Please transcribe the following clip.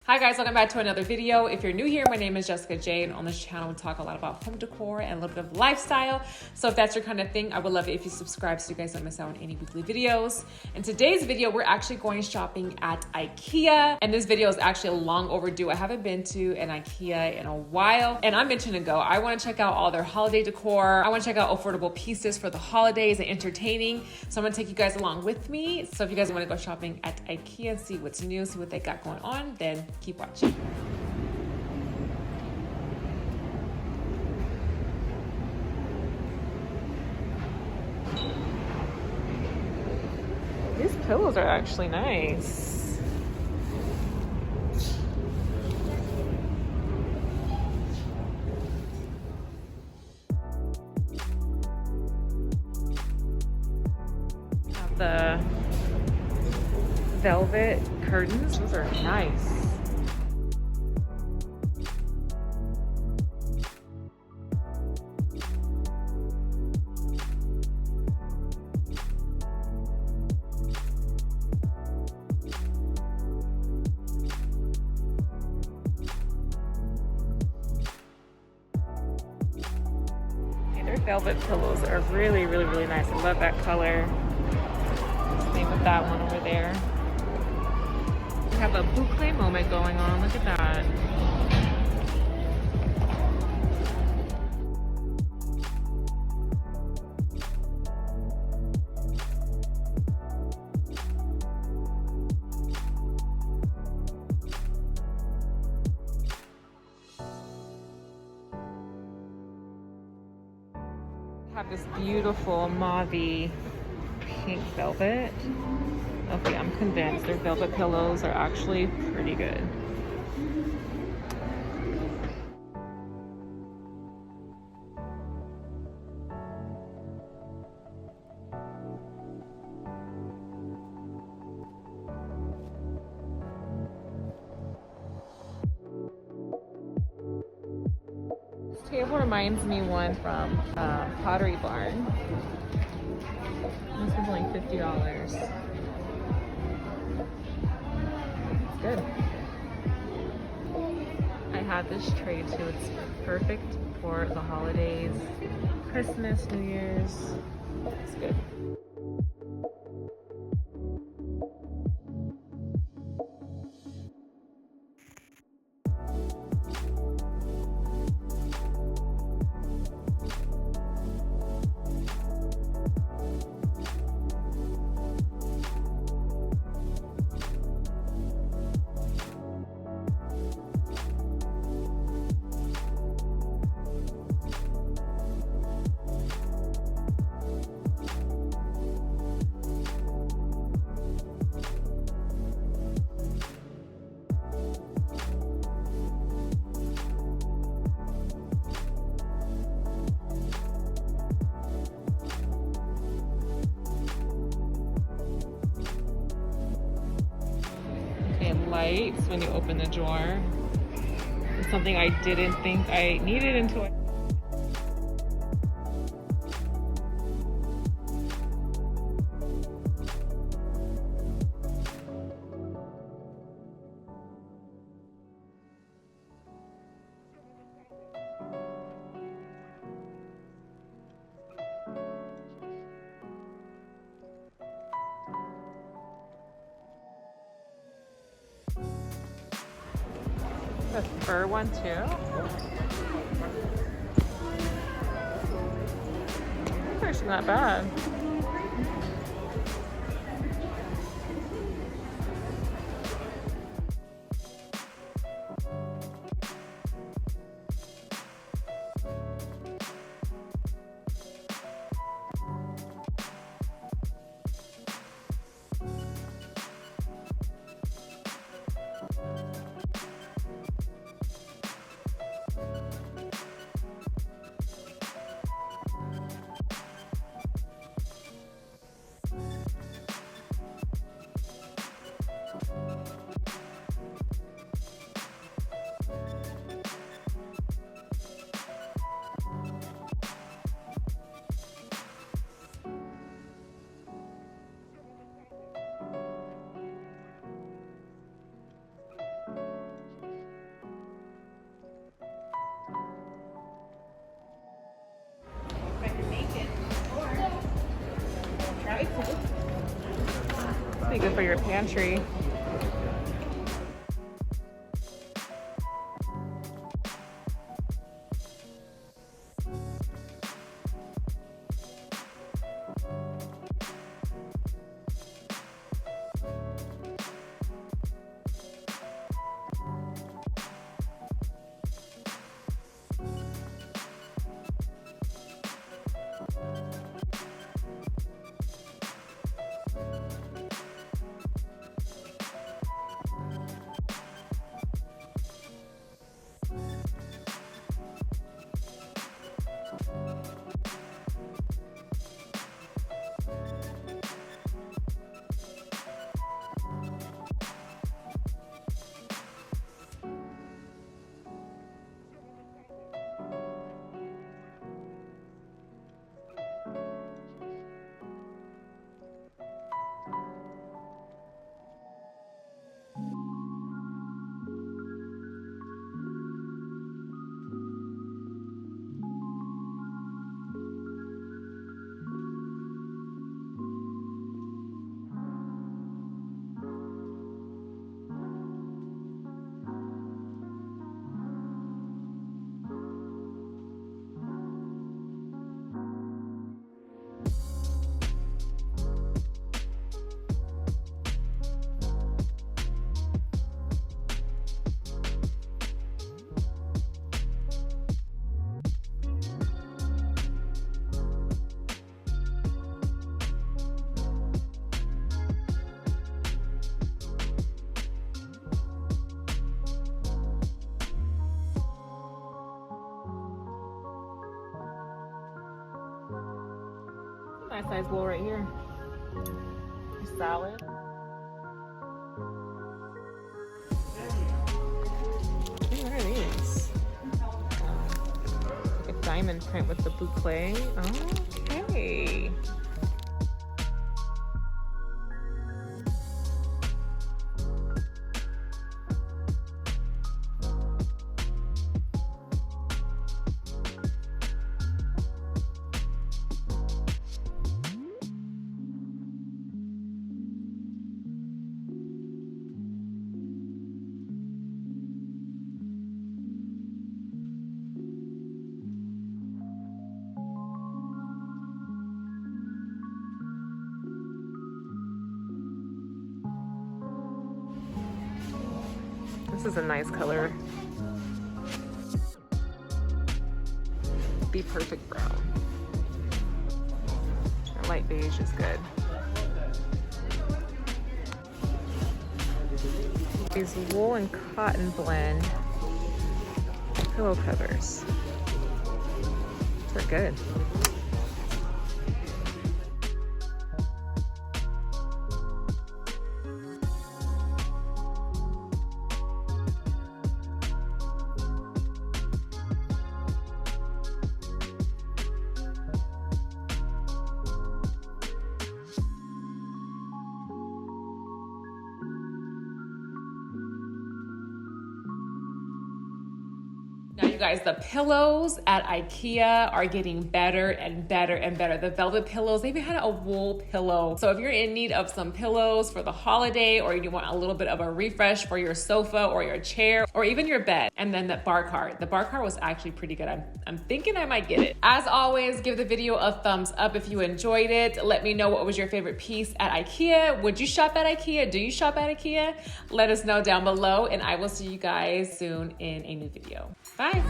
Hi guys, welcome back to another video. If you're new here, my name is JESSICAJ, and on this channel we talk a lot about home decor and a little bit of lifestyle. So if that's your kind of thing, I would love it if you subscribe so you guys don't miss out on any weekly videos. In today's video, we're actually going shopping at Ikea, and this video is actually long overdue. I haven't been to an Ikea in a while, and I'm itching to go. I want to check out all their holiday decor. I want to check out affordable pieces for the holidays and entertaining. So I'm gonna take you guys along with me. So if you guys want to go shopping at Ikea and see what's new, see what they got going on, then keep watching. These pillows are actually nice. Have the velvet curtains. Those are nice. Velvet pillows are really nice. I love that color. Same with that one over there. We have a boucle moment going on. Look at that. Have this beautiful mauve pink velvet. Okay, I'm convinced their velvet pillows are actually pretty good. This table reminds me one from Pottery Barn. This one's only $50. It's good. I have this tray too. It's perfect for the holidays, Christmas, New Year's. It's good. Lights when you open the drawer. It's something I didn't think I needed until I the fur one too. It's actually not bad. be good for your pantry. Nice size bowl right here. Solid. Hey, what are these? Like a diamond print with the boucle. Okay. This is a nice color. The perfect brown. A light beige is good. These wool and cotton blend pillow covers. They're good. Now you guys, the pillows at Ikea are getting better and better and better. The velvet pillows, they even had a wool pillow. So if you're in need of some pillows for the holiday, or you want a little bit of a refresh for your sofa or your chair or even your bed. And then the bar cart. The bar cart was actually pretty good. I'm thinking I might get it. As always, give the video a thumbs up if you enjoyed it. Let me know what was your favorite piece at Ikea. Would you shop at Ikea? Do you shop at Ikea? Let us know down below, and I will see you guys soon in a new video. Bye.